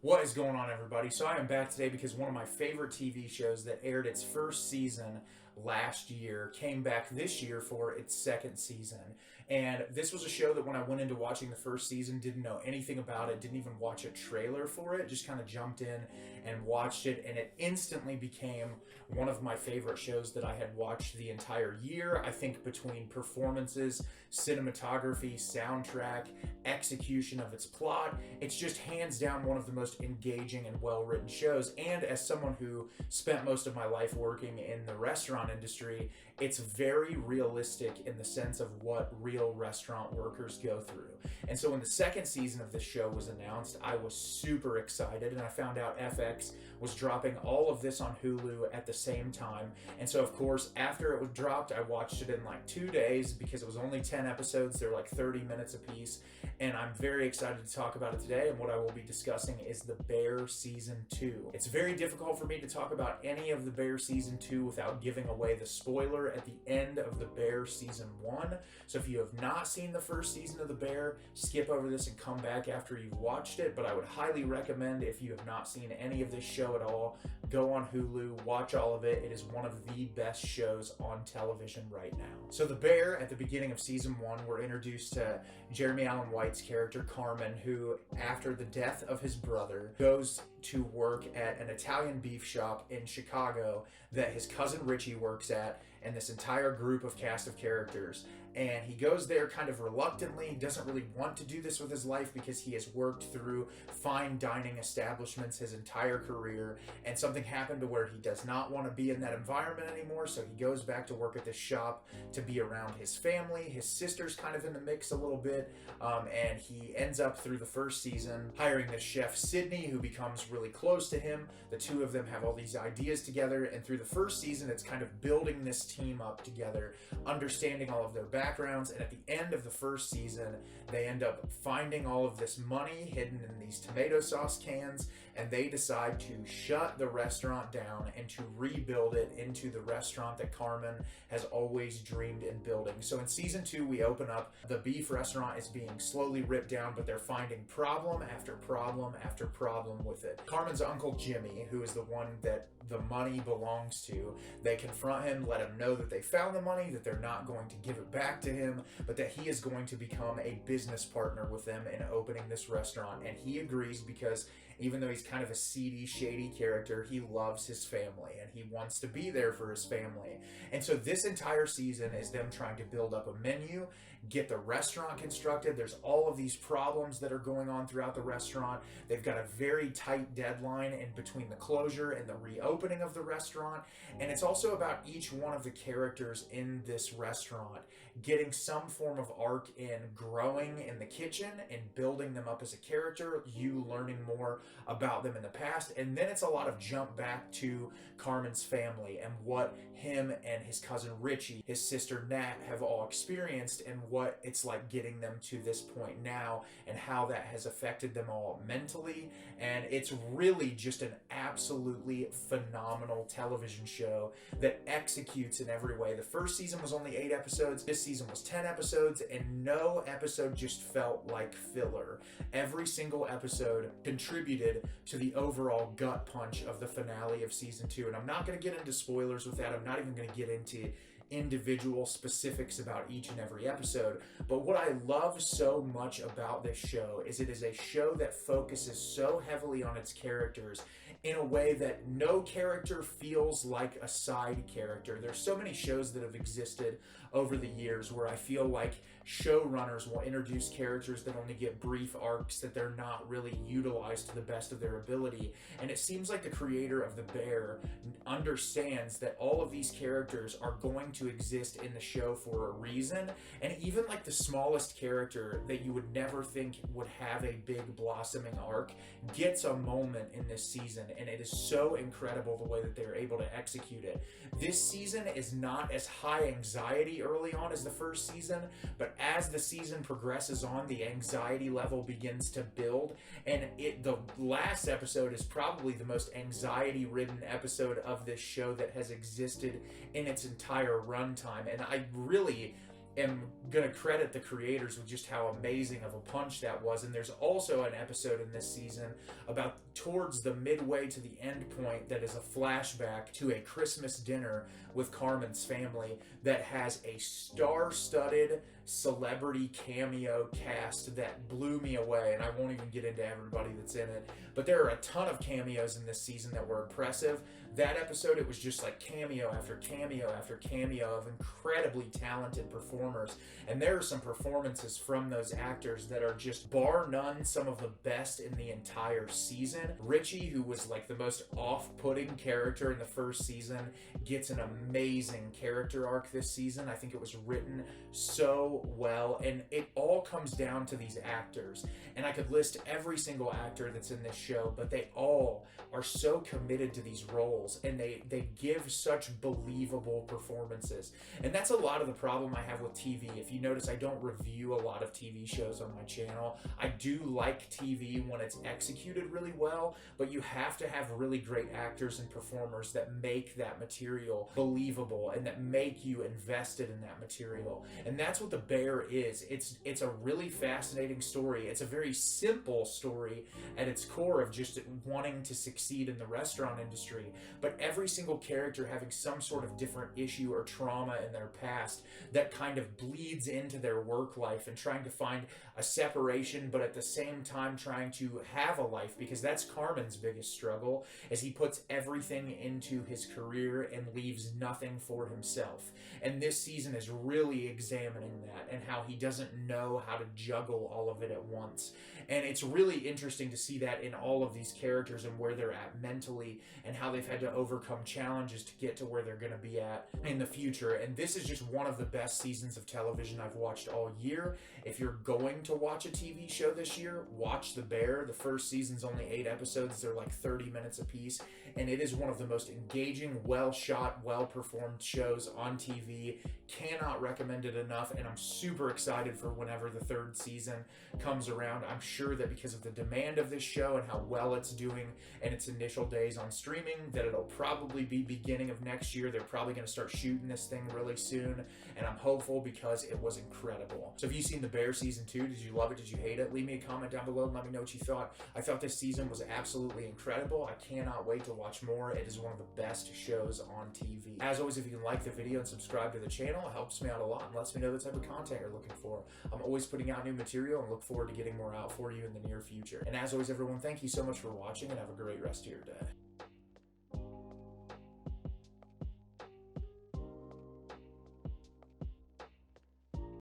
What is going on, everybody? So I am back today because one of my favorite TV shows that aired its first season last year came back this year for its second season. And this was a show that when I went into watching the first season, didn't know anything about it, didn't even watch a trailer for it, just kind of jumped in and watched it, and it instantly became one of my favorite shows that I had watched the entire year. I think between performances, cinematography, soundtrack, execution of its plot, it's just hands down one of the most engaging and well-written shows. And as someone who spent most of my life working in the restaurant industry, it's very realistic in the sense of what real restaurant workers go through. And so when the second season of this show was announced, I was super excited, and I found out FX was dropping all of this on Hulu at the same time. And so, of course, after it was dropped, I watched it in like 2 days because it was only 10 episodes. They're like 30 minutes apiece. And I'm very excited to talk about it today. And what I will be discussing is The Bear Season 2. It's very difficult for me to talk about any of The Bear Season 2 without giving away the spoiler at the end of The Bear Season 1. So if you have not seen the first season of The Bear, skip over this and come back after you've watched it. But I would highly recommend, if you have not seen any of this show at all, go on Hulu, watch all of it. It is one of the best shows on television right now. So The Bear, at the beginning of season 1, we're introduced to Jeremy Allen White's character Carmen, who, after the death of his brother, goes to work at an Italian beef shop in Chicago that his cousin Richie works at, and this entire group of cast of characters. And he goes there kind of reluctantly. He doesn't really want to do this with his life because he has worked through fine dining establishments his entire career, and something happened to where he does not want to be in that environment anymore. So he goes back to work at this shop to be around his family. His sister's kind of in the mix a little bit, and he ends up through the first season hiring this chef Sydney, who becomes really close to him. The two of them have all these ideas together, and through the first season, it's kind of building this team up together, understanding all of their backgrounds. And at the end of the first season, they end up finding all of this money hidden in these tomato sauce cans, and they decide to shut the restaurant down and to rebuild it into the restaurant that Carmen has always dreamed in building. So in season 2, we open up, the beef restaurant is being slowly ripped down, but they're finding problem after problem after problem with it. Carmen's uncle Jimmy, who is the one that the money belongs to, they confront him, let him know that they found the money, that they're not going to give it back to him, but that he is going to become a business partner with them in opening this restaurant. And he agrees because even though he's kind of a seedy, shady character, he loves his family and he wants to be there for his family. And so this entire season is them trying to build up a menu, get the restaurant constructed. There's all of these problems that are going on throughout the restaurant. They've got a very tight deadline in between the closure and the reopening of the restaurant. And it's also about each one of the characters in this restaurant getting some form of arc in growing in the kitchen and building them up as a character, you learning more about them in the past. And then it's a lot of jump back to Carmen's family and what him and his cousin Richie, his sister Nat, have all experienced, and what it's like getting them to this point now, and how that has affected them all mentally. And it's really just an absolutely phenomenal television show that executes in every way. The first season was only 8 episodes. This season was 10 episodes, and no episode just felt like filler. Every single episode contributed to the overall gut punch of the finale of season 2. And I'm not going to get into spoilers with that. I'm not even going to get into individual specifics about each and every episode. But what I love so much about this show is it is a show that focuses so heavily on its characters in a way that no character feels like a side character. There's so many shows that have existed over the years where I feel like showrunners will introduce characters that only get brief arcs, that they're not really utilized to the best of their ability. And it seems like the creator of The Bear understands that all of these characters are going to exist in the show for a reason. And even like the smallest character that you would never think would have a big blossoming arc gets a moment in this season, and it is so incredible the way that they're able to execute it. This season is not as high anxiety early on as the first season, but as the season progresses on, the anxiety level begins to build, and the last episode is probably the most anxiety-ridden episode of this show that has existed in its entire runtime. And I really am gonna credit the creators with just how amazing of a punch that was. And there's also an episode in this season about towards the midway to the end point that is a flashback to a Christmas dinner with Carmen's family that has a star-studded celebrity cameo cast that blew me away, and I won't even get into everybody that's in it, but there are a ton of cameos in this season that were impressive. That episode, it was just like cameo after cameo after cameo of incredibly talented performers, and there are some performances from those actors that are just bar none some of the best in the entire season. Richie, who was like the most off-putting character in the first season, gets an amazing character arc this season. I think it was written so well, and it all comes down to these actors, and I could list every single actor that's in this show, but they all are so committed to these roles, and they give such believable performances. And that's a lot of the problem I have with TV. If you notice, I don't review a lot of TV shows on my channel. I do like TV when it's executed really well, but you have to have really great actors and performers that make that material believable and that make you invested in that material. And that's what The Bear is. It's a really fascinating story. It's a very simple story at its core of just wanting to succeed in the restaurant industry, but every single character having some sort of different issue or trauma in their past that kind of bleeds into their work life, and trying to find a separation, but at the same time trying to have a life, because that's Carmen's biggest struggle, as he puts everything into his career and leaves nothing for himself. And this season is really examining that and how he doesn't know how to juggle all of it at once. And it's really interesting to see that in all of these characters and where they're at mentally, and how they've had to overcome challenges to get to where they're going to be at in the future. And this is just one of the best seasons of television I've watched all year. If you're going to watch a TV show this year, watch The Bear. The first season's only 8 episodes. They're like 30 minutes apiece. And it is one of the most engaging, well-shot, well-performed shows on TV. Cannot recommend it enough, and I'm super excited for whenever the 3rd season comes around. I'm sure that because of the demand of this show and how well it's doing in its initial days on streaming, that it'll probably be beginning of next year. They're probably going to start shooting this thing really soon, and I'm hopeful because it was incredible. So have you seen The Bear Season 2? Did you love it? Did you hate it? Leave me a comment down below and let me know what you thought. I thought this season was absolutely incredible. I cannot wait to watch more. It is one of the best shows on TV. As always, if you can like the video and subscribe to the channel, it helps me out a lot and lets me know the type of content you're looking for. I'm always putting out new material and look forward to getting more out for you in the near future. And as always, everyone, thank you so much for watching, and have a great rest of your day.